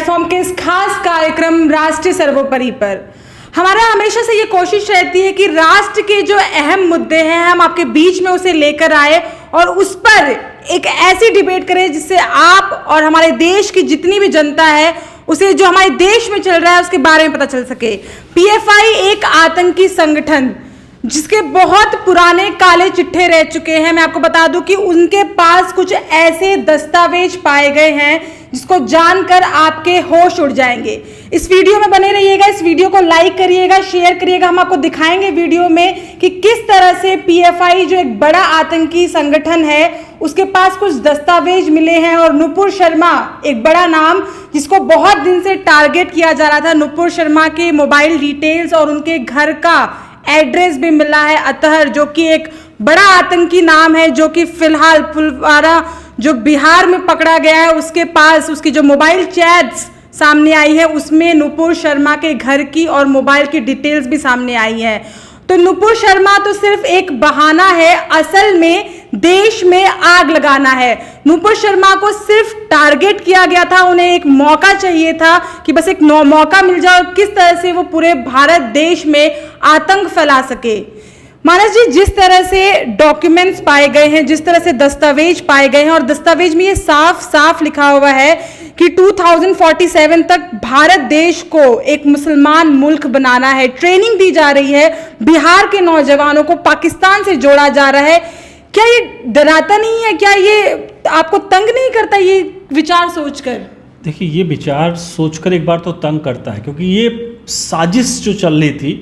Platform के इस खास कार्यक्रम राष्ट्रीय सर्वोपरि पर हमारा हमेशा से ये कोशिश रहती है कि राष्ट्र के जो अहम मुद्दे हैं हम आपके बीच में उसे लेकर आए और उस पर एक ऐसी डिबेट करें जिससे आप और हमारे देश की जितनी भी जनता है उसे जो हमारे देश में चल रहा है उसके बारे में पता चल सके। पीएफआई एक आतंकी संगठन जिसके बहुत पुराने काले चिट्ठे रह चुके हैं। मैं आपको बता दूं कि उनके पास कुछ ऐसे दस्तावेज पाए गए हैं जिसको जानकर आपके होश उड़ जाएंगे। इस वीडियो में बने रहिएगा, इस वीडियो को लाइक करिएगा, शेयर करिएगा। हम आपको दिखाएंगे वीडियो में कि किस तरह से पीएफआई जो एक बड़ा आतंकी संगठन है उसके पास कुछ दस्तावेज मिले हैं। और नुपुर शर्मा एक बड़ा नाम जिसको बहुत दिन से टारगेट किया जा रहा था, नुपुर शर्मा के मोबाइल डिटेल्स और उनके घर का एड्रेस भी मिला है। अतहर जो कि एक बड़ा आतंकी नाम है जो कि फिलहाल पुलवामा जो बिहार में पकड़ा गया है उसके पास उसकी जो मोबाइल चैट्स सामने आई है उसमें नुपुर शर्मा के घर की और मोबाइल की डिटेल्स भी सामने आई है। तो नुपुर शर्मा तो सिर्फ एक बहाना है, असल में देश में आग लगाना है। नुपुर शर्मा को सिर्फ टारगेट किया गया था, उन्हें एक मौका चाहिए था कि बस एक मौका मिल जाए और किस तरह से वो पूरे भारत देश में आतंक फैला सके। मानस जी, जिस तरह से डॉक्यूमेंट्स पाए गए हैं, जिस तरह से दस्तावेज पाए गए हैं और दस्तावेज में ये साफ साफ लिखा हुआ है कि 2047 तक भारत देश को एक मुसलमान मुल्क बनाना है। ट्रेनिंग दी जा रही है, बिहार के नौजवानों को पाकिस्तान से जोड़ा जा रहा है। क्या ये डराता नहीं है? क्या ये आपको तंग नहीं करता ये विचार सोचकर? देखिए, ये विचार सोचकर एक बार तो तंग करता है, क्योंकि ये साजिश जो चल रही थी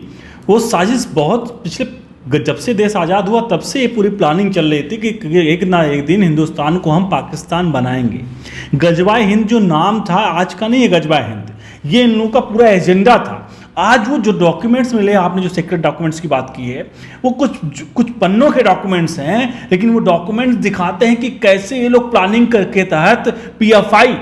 वो साजिश बहुत पिछले जब से देश आज़ाद हुआ तब से ये पूरी प्लानिंग चल रही थी कि एक ना एक दिन हिंदुस्तान को हम पाकिस्तान बनाएंगे। गजवाए हिंद जो नाम था आज का नहीं है, गजवाए हिंद ये इन लोगों का पूरा एजेंडा था। आज वो जो डॉक्यूमेंट्स मिले, आपने जो सीक्रेट डॉक्यूमेंट्स की बात की है, वो कुछ पन्नों के डॉक्यूमेंट्स हैं, लेकिन वो डॉक्यूमेंट्स दिखाते हैं कि कैसे ये लोग प्लानिंग करके तहत पीएफआई,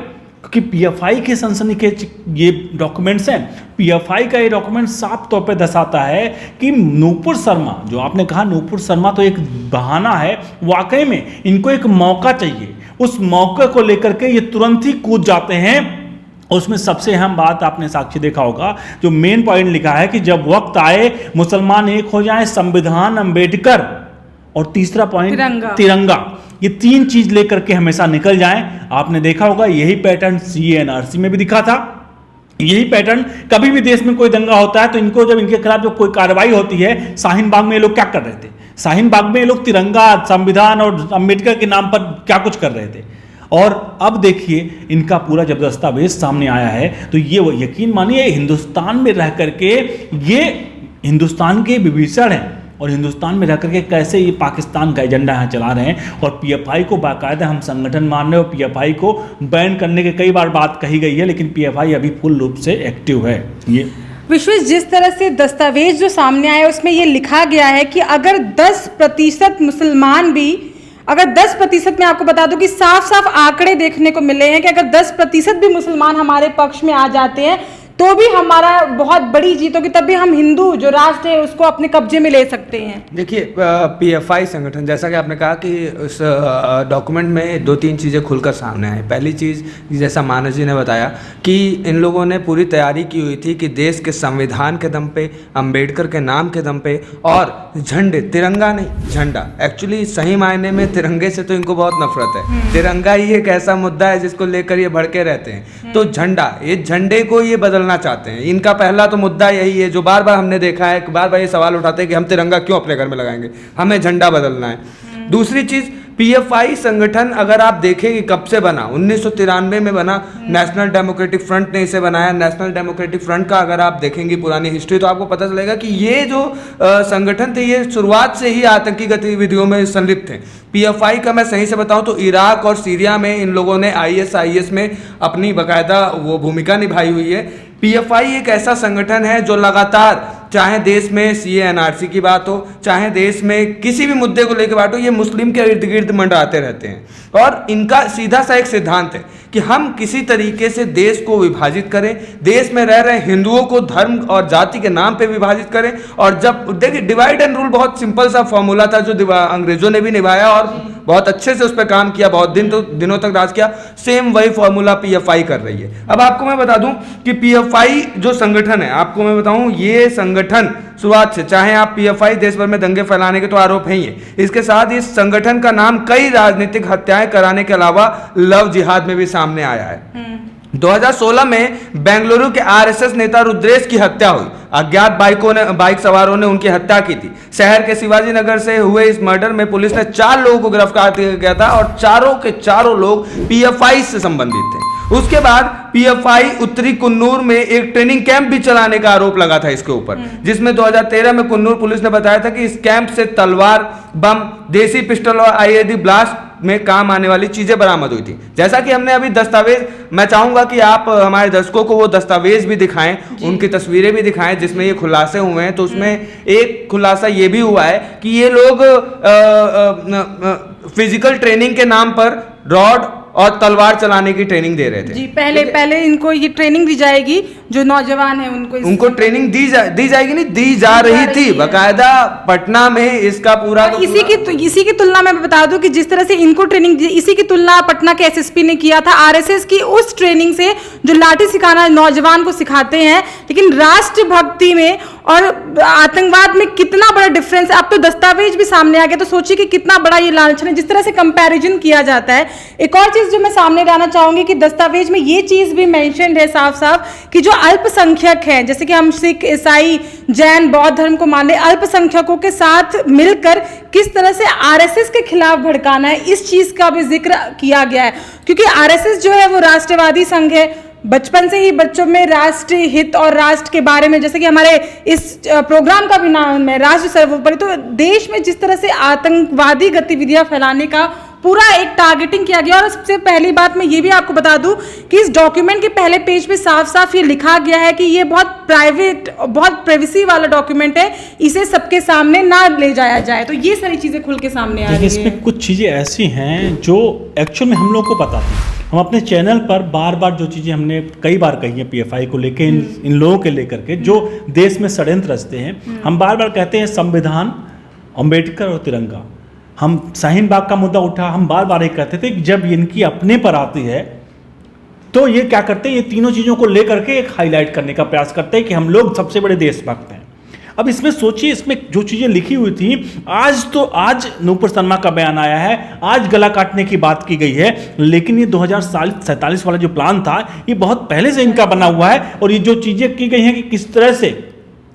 क्योंकि पीएफआई के सनसनीखेज ये डॉक्यूमेंट्स हैं। पीएफआई का ये डॉक्यूमेंट साफ तौर पे दर्शाता है कि नुपुर शर्मा, जो आपने कहा नुपुर शर्मा तो एक बहाना है, वाकई में इनको एक मौका चाहिए। उस मौके को लेकर के ये तुरंत ही कूद जाते हैं। उसमें सबसे अहम बात आपने साक्षी देखा होगा, जो मेन पॉइंट लिखा है कि जब वक्त आए मुसलमान एक हो जाएं, संविधान, अंबेडकर और तीसरा पॉइंट तिरंगा, ये तीन चीज लेकर के हमेशा निकल जाएं। आपने देखा होगा यही पैटर्न सीएनआरसी में भी दिखा था। यही पैटर्न कभी भी देश में कोई दंगा होता है तो इनको जब इनके खिलाफ जब कोई कार्रवाई होती है, शाहीन बाग में ये लोग क्या कर रहे थे? शाहीन बाग में ये लोग तिरंगा, संविधान और अंबेडकर के नाम पर क्या कुछ कर रहे थे। और अब देखिए इनका पूरा जब दस्तावेज सामने आया है तो ये वो यकीन मानिए हिंदुस्तान में रह करके ये हिंदुस्तान के विभीषण हैं और हिंदुस्तान में रह करके कैसे ये पाकिस्तान का एजेंडा यहाँ चला रहे हैं। और पीएफआई को बाकायदा हम संगठन मान रहे हैं और पीएफआई को बैन करने के कई बार बात कही गई है, लेकिन पीएफआई अभी फुल रूप से एक्टिव है। ये विश्वेश, जिस तरह से दस्तावेज जो सामने आया उसमें ये लिखा गया है कि अगर 10% मुसलमान भी, अगर 10% में आपको बता दूं कि साफ साफ आंकड़े देखने को मिले हैं कि अगर 10% भी मुसलमान हमारे पक्ष में आ जाते हैं तो भी हमारा बहुत बड़ी जीत होगी, तब भी हम हिंदू जो राष्ट्र है उसको अपने कब्जे में ले सकते हैं। देखिए, पीएफआई संगठन, जैसा कि आपने कहा कि उस डॉक्यूमेंट में 2-3 चीज़ें खुलकर सामने आई। पहली चीज़, जैसा मानस जी ने बताया कि इन लोगों ने पूरी तैयारी की हुई थी कि देश के संविधान के दम पे, अंबेडकर के नाम के दम पे और झंडे, तिरंगा नहीं झंडा, एक्चुअली सही मायने में तिरंगे से तो इनको बहुत नफरत है। तिरंगा ही एक ऐसा मुद्दा है जिसको लेकर ये भड़के रहते हैं। तो झंडा, ये झंडे को ये बदलना चाहते हैं। इनका पहला तो मुद्दा यही है जो बार बार हमने देखा है, बार बार ये सवाल उठाते हैं कि हम तिरंगा क्यों अपने घर में लगाएंगे, हमें झंडा बदलना है। दूसरी चीज, पीएफआई संगठन अगर आप देखें कि कब से बना, 1993 में बना। नेशनल डेमोक्रेटिक फ्रंट ने इसे बनाया। नेशनल डेमोक्रेटिक फ्रंट का अगर आप देखेंगे पुरानी हिस्ट्री तो आपको पता चलेगा कि ये जो संगठन थे ये शुरुआत से ही आतंकी गतिविधियों में संलिप्त थे। पीएफआई का मैं सही से बताऊं तो इराक और सीरिया में इन लोगों ने आईएसआईएस में अपनी बाकायदा वो भूमिका निभाई हुई है। पीएफआई एक ऐसा संगठन है जो लगातार, चाहे देश में सीएनआरसी की बात हो, चाहे देश में किसी भी मुद्दे को लेकर बात हो, ये मुस्लिम के इर्द गिर्द मंडराते रहते हैं। और इनका सीधा सा एक सिद्धांत है कि हम किसी तरीके से देश को विभाजित करें, देश में रह रहे हिंदुओं को धर्म और जाति के नाम पे विभाजित करें। और जब देखिए, डिवाइड एंड रूल बहुत सिंपल सा फॉर्मूला था जो अंग्रेजों ने भी निभाया और बहुत अच्छे से उस पर काम किया, बहुत दिनों तक राज किया, सेम वही फॉर्मूला पीएफआई कर रही है। अब आपको मैं बता दूं कि पीएफआई जो संगठन है, आपको मैं बताऊं ये संगठन शुरुआत से, चाहे आप पीएफआई देश भर में दंगे फैलाने के तो आरोप है ही है, इसके साथ इस संगठन का नाम कई राजनीतिक हत्याएं कराने के अलावा लव जिहाद में भी सामने आया है। 2016 में बेंगलुरु के आरएसएस नेता रुद्रेश की हत्या हुई। अज्ञात बाइक सवारों ने उनकी हत्या की थी। शहर के शिवाजी नगर से हुए इस मर्डर में पुलिस ने 4 लोगों को गिरफ्तार किया था और चारों के चारों लोग पीएफआई से संबंधित थे। उसके बाद पीएफआई उत्तरी कुन्नूर में एक ट्रेनिंग कैंप भी चलाने का आरोप लगा था इसके ऊपर, जिसमें 2013 में कुन्नूर पुलिस ने बताया था कि इस कैंप से तलवार, बम, देसी पिस्टल और आईईडी ब्लास्ट में काम आने वाली चीजें बरामद हुई थी। जैसा कि हमने अभी दस्तावेज, मैं चाहूंगा कि आप हमारे दर्शकों को वो दस्तावेज भी दिखाएं, उनकी तस्वीरें भी दिखाएं जिसमें ये खुलासे हुए हैं। तो उसमें एक खुलासा ये भी हुआ है कि ये लोग फिजिकल ट्रेनिंग के नाम पर रॉड और तलवार चलाने की ट्रेनिंग दे रहे थे। जी, पहले इनको ये ट्रेनिंग दी जाएगी, जो नौजवान है उनको ट्रेनिंग दी जाएगी, नहीं दी जा रही थी बकायदा पटना में इसका पूरा। इसी की तुलना मैं बता दूं कि जिस तरह से इनको ट्रेनिंग दी, इसी की तुलना पटना के एसएसपी ने किया था आरएसएस की उस ट्रेनिंग से जो लाठी सिखाना नौजवान को सिखाते हैं। लेकिन राष्ट्रभक्ति में और आतंकवाद में कितना बड़ा डिफरेंस है। अब तो दस्तावेज भी सामने आ गया, तो सोचिए कि कितना बड़ा ये लांछन है जिस तरह से कंपैरिजन किया जाता है। एक और चीज जो मैं सामने लाना चाहूंगी कि दस्तावेज में ये चीज भी मेंशन्ड है साफ साफ कि जो अल्पसंख्यक हैं, जैसे कि हम सिख, ईसाई, जैन, बौद्ध धर्म को मान ले, अल्पसंख्यकों के साथ मिलकर किस तरह से आरएसएस के खिलाफ भड़काना है, इस चीज का भी जिक्र किया गया है। क्योंकि आरएसएस जो है वो राष्ट्रवादी संघ है। बचपन से ही बच्चों में राष्ट्र हित और राष्ट्र के बारे में, जैसे कि हमारे इस प्रोग्राम का भी नाम है राष्ट्र सर्वोपरि, तो देश में जिस तरह से आतंकवादी गतिविधियां फैलाने का पूरा एक टारगेटिंग किया गया। और सबसे पहली बात मैं ये भी आपको बता दूं कि इस डॉक्यूमेंट के पहले पेज पे साफ साफ ये लिखा गया है कि ये बहुत प्राइवेट, बहुत प्राइवेसी वाला डॉक्यूमेंट है, इसे सबके सामने ना ले जाया जाए। तो ये सारी चीजें खुल के सामने आ रही है। इसमें कुछ चीज़ें ऐसी हैं जो एक्चुअल में हम लोग को पता थी। हम अपने चैनल पर बार बार जो चीज़ें हमने कई बार कही हैं पीएफआई को लेकर, इन लोगों के लेकर के जो देश में षड्यंत्र रचते हैं, हम बार बार कहते हैं संविधान, अम्बेडकर और तिरंगा। हम शाहीन बाग का मुद्दा उठा, हम बार बार ये कहते थे कि जब इनकी अपने पर आती है तो ये क्या करते हैं, ये तीनों चीज़ों को लेकर के एक हाईलाइट करने का प्रयास करते हैं कि हम लोग सबसे बड़े देशभक्त हैं। अब इसमें सोचिए, इसमें जो चीज़ें लिखी हुई थी, आज नूपुर शर्मा का बयान आया है, आज गला काटने की बात की गई है, लेकिन ये 2047 वाला जो प्लान था ये बहुत पहले से इनका बना हुआ है। और ये जो चीज़ें की गई हैं कि किस तरह से,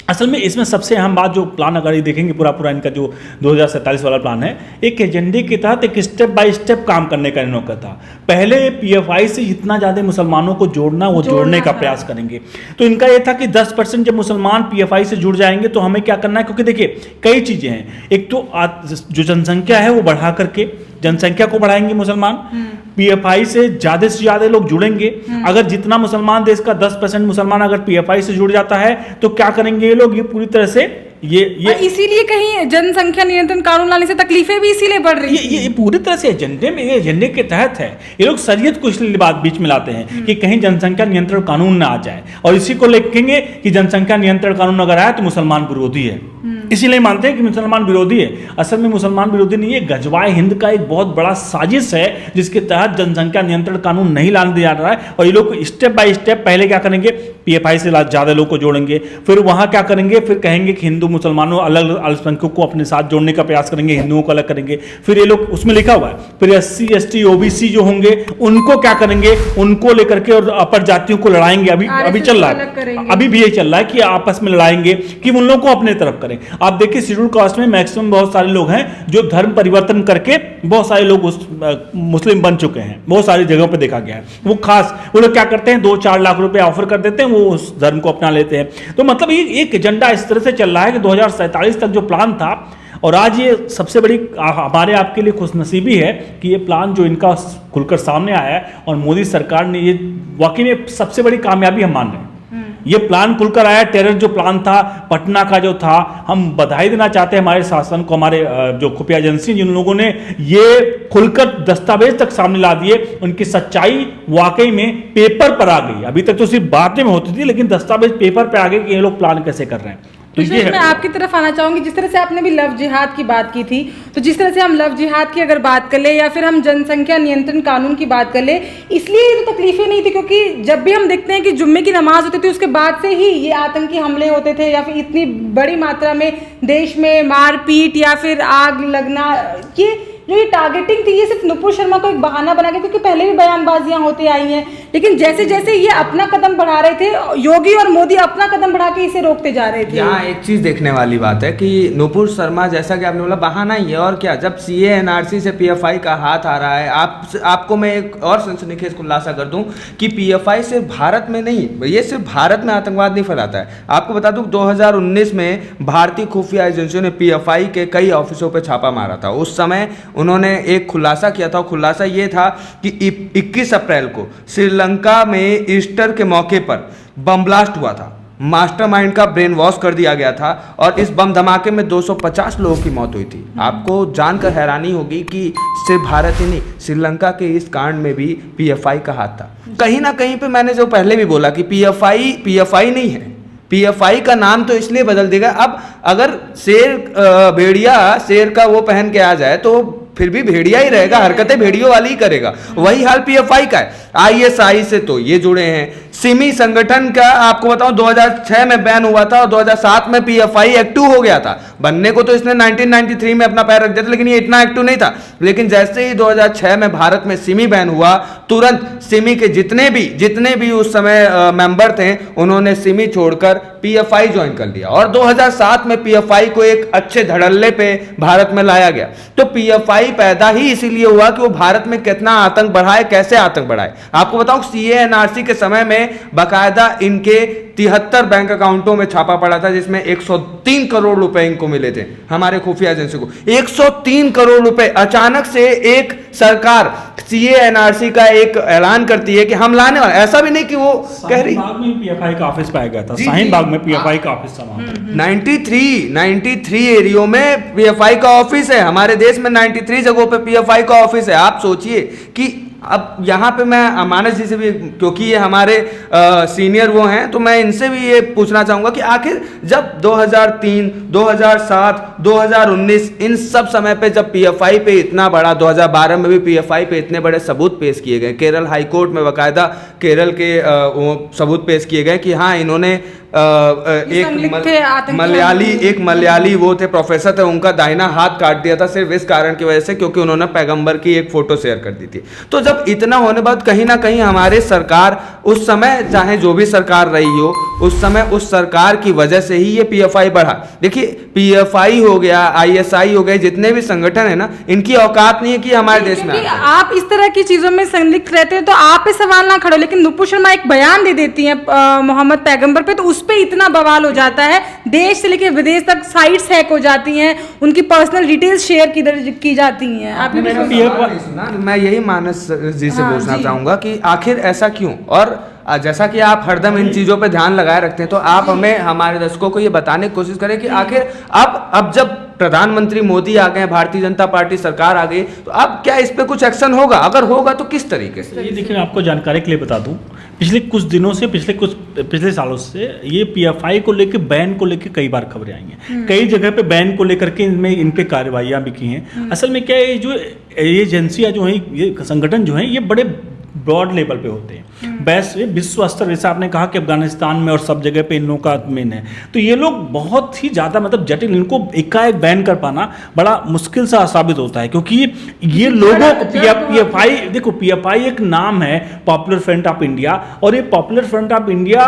असल में इसमें सबसे अहम बात जो प्लान अगर ये देखेंगे पूरा इनका जो 2047 वाला प्लान है, एक एजेंडे के तहत एक स्टेप बाय स्टेप काम करने का इन्होंने था। पहले पीएफआई से जितना ज़्यादा मुसलमानों को जोड़ने का प्रयास करेंगे। तो इनका ये था कि 10% जब मुसलमान पीएफआई से जुड़ जाएंगे तो हमें क्या करना है, क्योंकि देखिए कई चीज़ें हैं। एक तो जो जनसंख्या है वो बढ़ा करके जनसंख्या को बढ़ाएंगे मुसलमान, पीएफआई से ज़्यादा लोग जुड़ेंगे। अगर जितना मुसलमान देश का 10% मुसलमान अगर पीएफआई से जुड़ जाता है तो क्या करेंगे ये लोग, ये पूरी तरह से ये इसीलिए कहीं जनसंख्या नियंत्रण कानून लाने से तकलीफें भी इसीलिए बढ़ रही है। ये पूरी तरह से एजेंडे के तहत है। ये लोग शरीयत को इसलिए बात बीच में लाते हैं कि कहीं जनसंख्या नियंत्रण कानून ना आ जाए, और इसी को लिखेंगे कि जनसंख्या नियंत्रण कानून अगर आया तो मुसलमान विरोधी है, इसीलिए मानते हैं कि मुसलमान विरोधी है। असल में मुसलमान विरोधी नहीं है, गजवाए हिंद का एक बहुत बड़ा साजिश है जिसके तहत जनसंख्या नियंत्रण कानून नहीं लाने दिया जा रहा है। और ये लोग स्टेप बाय स्टेप पहले क्या करेंगे, पीएफआई से ज़्यादा लोग को जोड़ेंगे, फिर वहाँ क्या करेंगे, फिर कहेंगे कि हिंदू मुसलमानों अलग अल्पसंख्यकों को अपने साथ जोड़ने का प्रयास करेंगे, हिंदुओं को अलग करेंगे। फिर ये लोग, उसमें लिखा हुआ है, फिर SC ST OBC जो होंगे उनको क्या करेंगे, उनको लेकर के और अपर जातियों को लड़ाएंगे। अभी चल रहा है, अभी भी ये चल रहा है कि आपस में लड़ाएंगे कि उन लोगों को अपने तरफ करें। आप देखिए शेड्यूल कास्ट में मैक्सिमम बहुत सारे लोग हैं जो धर्म परिवर्तन करके बहुत सारे लोग मुस्लिम बन चुके हैं, बहुत सारी जगहों पे देखा गया है। वो लोग क्या करते हैं, 2-4 लाख रुपए ऑफर कर देते हैं, वो उस धर्म को अपना लेते हैं। तो मतलब ये एक एजेंडा इस तरह से चल रहा है कि 2047 तक जो प्लान था, और आज ये सबसे बड़ी हमारे आपके लिए खुशनसीबी है कि ये प्लान जो इनका खुलकर सामने आया है और मोदी सरकार ने, ये वाकई में सबसे बड़ी कामयाबी हम मान रहे हैं। ये प्लान खुलकर आया, टेरर जो प्लान था पटना का जो था, हम बधाई देना चाहते हैं हमारे शासन को, हमारे जो खुफिया एजेंसी जिन लोगों ने ये खुलकर दस्तावेज तक सामने ला दिए, उनकी सच्चाई वाकई में पेपर पर आ गई। अभी तक तो सिर्फ बातें में होती थी, लेकिन दस्तावेज पेपर पर आ गए कि ये लोग प्लान कैसे कर रहे हैं। तो ये मैं आपकी तरफ आना चाहूंगी, जिस तरह से आपने भी लव जिहाद की बात की थी, तो जिस तरह से हम लव जिहाद की अगर बात कर ले या फिर हम जनसंख्या नियंत्रण कानून की बात कर ले, इसलिए ये तो तकलीफें नहीं थी क्योंकि जब भी हम देखते हैं कि जुम्मे की नमाज होती थी उसके बाद से ही ये आतंकी हमले होते थे या फिर इतनी बड़ी मात्रा में देश में मारपीट या फिर आग लगना, ये जो ये टारगेटिंग थी ये सिर्फ नुपुर शर्मा को एक बहाना बना के, क्योंकि पहले भी बयानबाजियां होती आई हैं, लेकिन जैसे जैसे ये अपना कदम बढ़ा रहे थे, योगी और मोदी अपना कदम बढ़ा के इसे रोकते जा रहे थे। यहाँ एक चीज देखने वाली बात है कि नुपुर शर्मा, जैसा कि आपने बोला, बहाना ही है और क्या। जब सीए एनआरसी से पीएफआई का हाथ आ रहा है, आपको मैं एक और सनसनीखेज खुलासा कर दूं कि पीएफआई सिर्फ भारत में नहीं, ये सिर्फ भारत में आतंकवाद नहीं फैलाता है। आपको बता दूं 2019 में भारतीय खुफिया एजेंसियों ने पीएफआई के कई ऑफिसों पर छापा मारा था। उस समय उन्होंने एक खुलासा किया था, खुलासा ये था कि 21 अप्रैल को श्रीलंका में ईस्टर के मौके पर बम ब्लास्ट हुआ था, मास्टरमाइंड का ब्रेन वॉश कर दिया गया था और इस बम धमाके में 250 लोगों की मौत हुई थी। आपको जानकर हैरानी होगी कि सिर्फ भारत ही नहीं, श्रीलंका के इस कांड में भी पीएफआई का हाथ था। कहीं ना कहीं पे मैंने जो पहले भी बोला कि पीएफआई नहीं है, पीएफआई का नाम तो इसलिए बदल देगा। अब अगर भेड़िया शेर का वो पहन के आ जाए तो फिर भी भेड़िया ही रहेगा, हरकतें भेड़ियों वाली ही करेगा। वही हाल पीएफआई का है। आईएसआई से तो ये जुड़े हैं। सिमी संगठन का आपको बताऊं 2006 में बैन हुआ था और 2007 में पीएफआई एक्टिव हो गया था। बनने को तो इसने 1993 में अपना पैर रख दिया था, लेकिन ये इतना एक्टिव नहीं था। लेकिन जैसे ही 2006 में भारत में सिमी बैन हुआ, तुरंत सिमी के जितने भी उस समय मेंबर थे, उन्होंने सिमी छोड़कर पीएफआई ज्वाइन कर लिया और 2007 में पीएफआई को एक अच्छे धड़ल्ले पे भारत में लाया गया। तो पीएफआई पैदा ही इसीलिए हुआ कि वो भारत में कितना आतंक बढ़ाए, कैसे आतंक बढ़ाए। आपको बताऊं सीए एनआरसी के समय में बाकायदा इनके 73 बैंक अकाउंटों में छापा पड़ा था, जिसमें 103 करोड़ रुपए इनको मिले थे, हमारे खुफिया एजेंसी को 103 करोड़ रुपए। अचानक से एक सरकार सीए एनआरसी का एक ऐलान करती है कि हम लाने वाले, ऐसा भी नहीं कि वो कह रही। बाग में पीएफआई का ऑफिस पाया गया था, शाहीन बाग में पीएफआई का ऑफिस था। 93 एरियो में पीएफआई का ऑफिस है। हमारे देश में 93 जगहों पे पीएफआई का ऑफिस है। आप सोचिए कि अब यहाँ पे मैं मानस जी से भी, क्योंकि ये हमारे सीनियर वो हैं, तो मैं इनसे भी ये पूछना चाहूँगा कि आखिर जब 2003, 2007, 2019 इन सब समय पे जब पीएफआई पे इतना बड़ा, 2012 में भी पीएफआई पे इतने बड़े सबूत पेश किए गए, केरल हाई कोर्ट में बाकायदा केरल के सबूत पेश किए गए कि हाँ इन्होंने एक मलयाली वो थे, प्रोफेसर थे, उनका दाहिना हाथ काट दिया था सिर्फ इस कारण की वजह से क्योंकि उन्होंने पैगंबर की एक फोटो शेयर कर दी थी। तो जब इतना होने बाद कहीं ना कहीं हमारे सरकार उस समय, चाहे जो भी सरकार रही हो, उस समय उस सरकार की वजह से ही ये पीएफआई बढ़ा। देखिए पीएफआई हो गया, आईएसआई हो गए, जितने भी संगठन है ना, इनकी औकात नहीं है कि हमारे देश में आप इस तरह की चीजों में संलिप्त रहते हैं तो आप पे सवाल ना खड़े, लेकिन नुपुर शर्मा एक बयान दे देती है मोहम्मद पैगंबर पे, तो उस पे इतना बवाल हो जाता है, देश से लेकर विदेश तक साइट्स हैक हो जाती हैं, उनकी पर्सनल डिटेल्स शेयर की जाती हैं। आपने मैं यही मानस जी से पूछना चाहूंगा कि आखिर ऐसा क्यों, और जैसा कि आप हरदम इन चीजों पे ध्यान लगाए रखते हैं, तो आप हमें, हमारे दर्शकों को ये बताने की कोशिश करें कि आखिर अब जब प्रधानमंत्री मोदी आ गए, भारतीय जनता पार्टी सरकार आ गई, तो अब क्या इस पे कुछ एक्शन होगा? अगर होगा तो किस तरीके से? ये देखिए, आपको जानकारी के लिए बता दूं, पिछले कुछ दिनों से, पिछले सालों से ये पीएफआई को लेकर, बैन को लेकर कई बार खबरें आई हैं। कई जगह पे बैन को लेकर के इन पे कार्रवाइयां भी की हैं। असल में क्या है, जो एजेंसियां जो हैं, ये संगठन जो हैं, ये बड़े ब्रॉड लेवल पे होते हैं। वैसे विश्व स्तर, जैसे आपने कहा कि अफगानिस्तान में और सब जगह पे इन लोगों का मेन है, तो ये लोग बहुत ही ज़्यादा मतलब जटिल, इनको एकाएक बैन कर पाना बड़ा मुश्किल सा साबित होता है, क्योंकि ये लोगों को पीएफआई, देखो पीएफआई एक नाम है, पॉपुलर फ्रंट ऑफ इंडिया, और ये पॉपुलर फ्रंट ऑफ इंडिया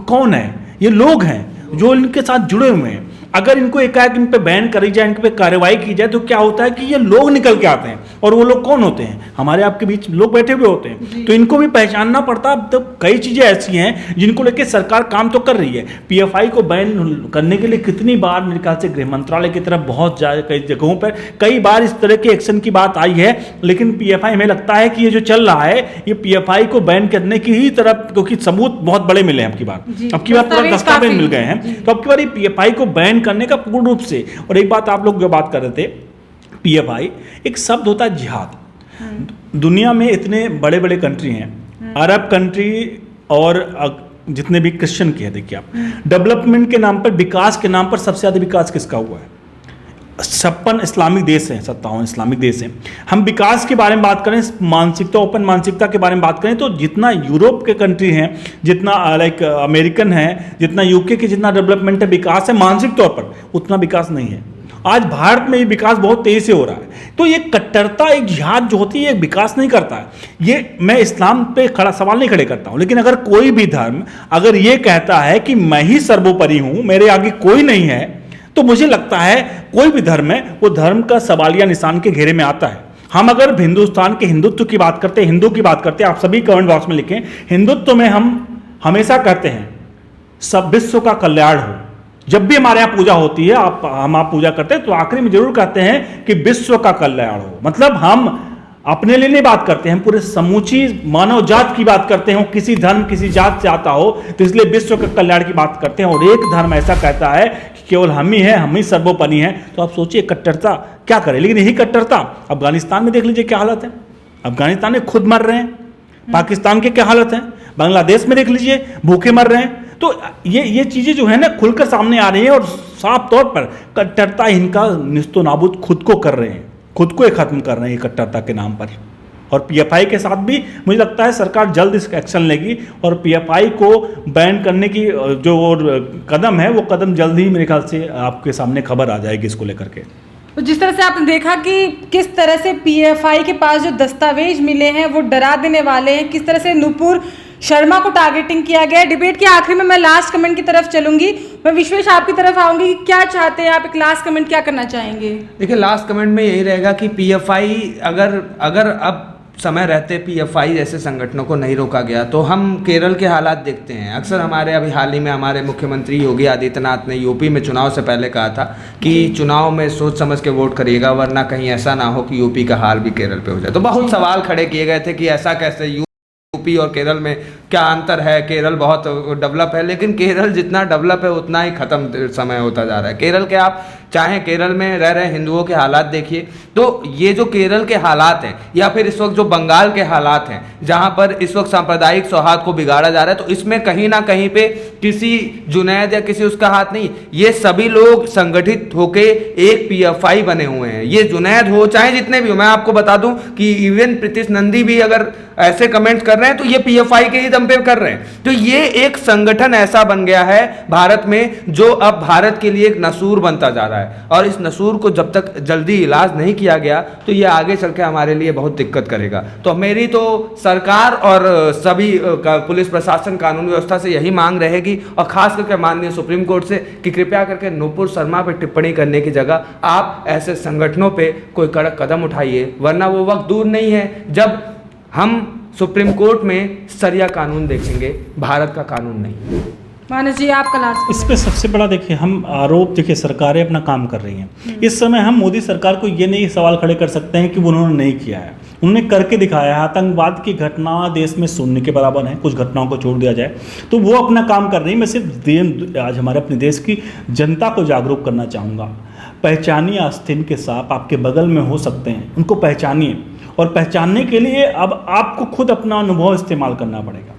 कौन है? ये लोग हैं जो इनके साथ जुड़े हुए हैं। अगर इनको एकाएक इन पे बैन करी जाए, इन पे कार्रवाई की जाए, तो क्या होता है कि ये लोग निकल के आते हैं, और वो लोग कौन होते हैं? हमारे आपके बीच लोग बैठे हुए होते हैं, तो इनको भी पहचानना पड़ता है। तो कई चीजें ऐसी हैं जिनको लेकर सरकार काम तो कर रही है। पीएफआई को बैन करने के लिए कितनी बार मेरे ख्याल से गृह मंत्रालय की तरफ बहुत कई जगहों पर कई बार इस तरह के एक्शन की बात आई है, लेकिन पीएफआई, हमें लगता है कि ये जो चल रहा है, ये पीएफआई को बैन करने की ही तरफ, क्योंकि सबूत बहुत बड़े मिले हैं। अब की बार पूरा दस्तावेज मिल गए हैं, तो अब की बार पीएफआई को बैन करने का पूर्ण रूप से। और एक बात आप लोग जो बात कर रहे थे, पीएफआई एक शब्द होता है जिहाद। दुनिया में इतने बड़े बड़े कंट्री हैं, अरब कंट्री और जितने भी क्रिश्चियन की है, देखिए आप, डेवलपमेंट के नाम पर, विकास के नाम पर सबसे ज़्यादा विकास किसका हुआ है? 56 इस्लामिक देश हैं, 57 इस्लामिक देश हैं। हम विकास के बारे में बात करें, मानसिकता, ओपन मानसिकता के बारे में बात करें, तो जितना यूरोप के कंट्री हैं, जितना लाइक अमेरिकन है, जितना यूके की जितना डेवलपमेंट है, विकास है मानसिक तौर पर, उतना विकास नहीं है। आज भारत में ये विकास बहुत तेजी से हो रहा है। तो ये कट्टरता, एक जिहाद जो होती है, ये विकास नहीं करता है। ये मैं इस्लाम पे खड़ा सवाल नहीं खड़े करता हूँ, लेकिन अगर कोई भी धर्म अगर ये कहता है कि मैं ही सर्वोपरि हूँ, मेरे आगे कोई नहीं है, तो मुझे लगता है कोई भी धर्म है, वो धर्म का सवालिया निशान के घेरे में आता है। हम अगर हिंदुस्तान के हिंदुत्व की बात करते हैं, हिंदू की बात करते हैं, आप सभी कमेंट बॉक्स में लिखें, हिंदुत्व में हम हमेशा कहते हैं सब विश्व का कल्याण हो। जब भी हमारे यहाँ पूजा होती है, हम पूजा करते हैं, तो आखिरी में जरूर कहते हैं कि विश्व का कल्याण हो। मतलब हम अपने लिए नहीं बात करते हैं, हम पूरे समूची मानव जात की बात करते हैं। किसी धर्म, किसी जात से आता हो, तो इसलिए विश्व के कल्याण की बात करते हैं। और एक धर्म ऐसा कहता है कि केवल हम ही हैं, हम ही सर्वोपरि हैं। तो आप सोचिए कट्टरता क्या करे। लेकिन यही कट्टरता अफगानिस्तान में देख लीजिए क्या हालत है। अफगानिस्तान में खुद मर रहे हैं। पाकिस्तान के क्या हालत है, बांग्लादेश में देख लीजिए, भूखे मर रहे हैं। तो ये चीजें जो है ना, खुलकर सामने आ रही हैं, और साफ तौर पर कट्टरता इनका निस्तो नाबूद खुद को कर रहे हैं, खुद को खत्म कर रहे हैं कट्टरता के नाम पर। और पीएफआई के साथ भी मुझे लगता है सरकार जल्द इस एक्शन लेगी, और पीएफआई को बैन करने की जो कदम है, वो कदम जल्द ही मेरे ख्याल से आपके सामने खबर आ जाएगी इसको लेकर के। तो जिस तरह से आपने देखा कि किस तरह से पीएफआई के पास जो दस्तावेज मिले हैं वो डरा देने वाले हैं, किस तरह से नुपुर शर्मा को टारगेटिंग किया गया है। डिबेट के आखिर में मैं लास्ट कमेंट की तरफ चलूंगी। मैं विश्वेश आपकी तरफ आऊंगी, क्या चाहते हैं आप, एक लास्ट कमेंट क्या करना चाहेंगे? देखिए, लास्ट कमेंट में यही रहेगा कि पीएफआई अगर अब समय रहते पीएफआई जैसे संगठनों को नहीं रोका गया, तो हम केरल के हालात देखते हैं। अक्सर हमारे अभी हाल ही में हमारे मुख्यमंत्री योगी आदित्यनाथ ने यूपी में चुनाव से पहले कहा था कि चुनाव में सोच समझ के वोट करिएगा, वरना कहीं ऐसा ना हो कि यूपी का हाल भी केरल पे हो जाए। तो बहुत सवाल खड़े किए गए थे कि ऐसा कैसे, यूपी और केरल में क्या अंतर है, केरल बहुत डेवलप है। लेकिन केरल जितना डेवलप है उतना ही खत्म समय होता जा रहा है। केरल के आप चाहे केरल में रह रहे हिंदुओं के हालात देखिए, तो ये जो केरल के हालात हैं, या फिर इस वक्त जो बंगाल के हालात हैं, जहां पर इस वक्त सांप्रदायिक सौहार्द को बिगाड़ा जा रहा है, तो इसमें कहीं ना कहीं पे किसी जुनैद या किसी उसका हाथ नहीं। ये सभी लोग संगठित होके एक पीएफआई बने हुए हैं। ये जुनैद हो चाहे जितने भी हो, मैं आपको बता दूं कि इवन प्रीतिश नंदी भी अगर ऐसे कमेंट कर रहे हैं तो ये पीएफआई के ही दम पे कर रहे हैं। तो ये एक संगठन ऐसा बन गया है भारत में, जो अब भारत के लिए एक नसूर बनता जा रहा है। और इस नसूर को जब तक जल्दी इलाज नहीं किया गया, तो ये आगे चल के हमारे लिए बहुत दिक्कत करेगा। तो मेरी तो सरकार और सभी पुलिस प्रशासन, कानून व्यवस्था से यही मांग रहेगी, और खास करके माननीय सुप्रीम कोर्ट से, कि कृपया करके नुपुर शर्मा पर टिप्पणी करने की जगह आप ऐसे संगठनों पे कोई कड़क कदम उठाइए, वरना वो वक्त दूर नहीं है जब हम सुप्रीम कोर्ट में सरिया कानून देखेंगे, भारत का कानून नहीं। मानस जी, आपका लास्ट। इस पे सबसे बड़ा देखिए, हम आरोप, देखिए सरकारें अपना काम कर रही हैं। इस समय हम मोदी सरकार को ये नहीं सवाल खड़े कर सकते हैं कि वो उन्होंने नहीं किया है, उन्होंने करके दिखाया है। आतंकवाद की घटना देश में शून्य के बराबर है, कुछ घटनाओं को छोड़ दिया जाए तो वो अपना काम कर रही है। मैं सिर्फ आज हमारे अपने देश की जनता को जागरूक करना चाहूँगा। पहचानिए आस्तीन के सांप आपके बगल में हो सकते हैं, उनको पहचानिए, और पहचानने के लिए अब आपको खुद अपना अनुभव इस्तेमाल करना पड़ेगा।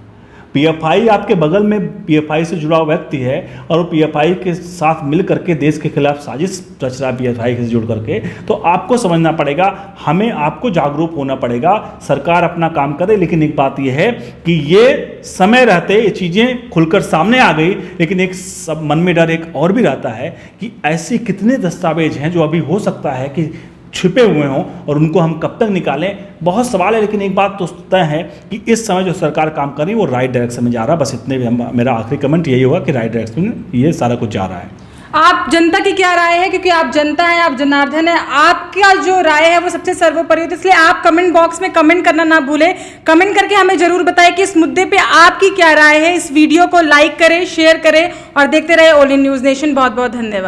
पीएफआई आपके बगल में पीएफआई से जुड़ा हुआ व्यक्ति है, और वो पीएफआई के साथ मिल करके देश के खिलाफ साजिश रच रहा है पीएफआई से जुड़ करके, तो आपको समझना पड़ेगा, हमें आपको जागरूक होना पड़ेगा। सरकार अपना काम करे, लेकिन एक बात यह है कि ये समय रहते ये चीज़ें खुलकर सामने आ गई, लेकिन एक सब मन में डर एक और भी रहता है कि ऐसे कितने दस्तावेज हैं जो अभी हो सकता है कि छिपे हुए हों, और उनको हम कब तक निकालें। बहुत सवाल है, लेकिन एक बात तो तय है कि इस समय जो सरकार काम कर रही है वो राइट डायरेक्शन में जा रहा है। बस इतने भी मेरा आखिरी कमेंट यही होगा कि राइट डायरेक्शन में ये सारा कुछ जा रहा है। आप जनता की क्या राय है, क्योंकि आप जनता हैं, आप जनार्दन हैं, आपका जो राय है वो सबसे सर्वोपरि होती है, इसलिए आप कमेंट बॉक्स में कमेंट करना ना भूलें। कमेंट करके हमें जरूर बताएं कि इस मुद्दे पे आपकी क्या राय है। इस वीडियो को लाइक करें, शेयर करें, और देखते रहे ऑल इन न्यूज़ नेशन। बहुत बहुत धन्यवाद।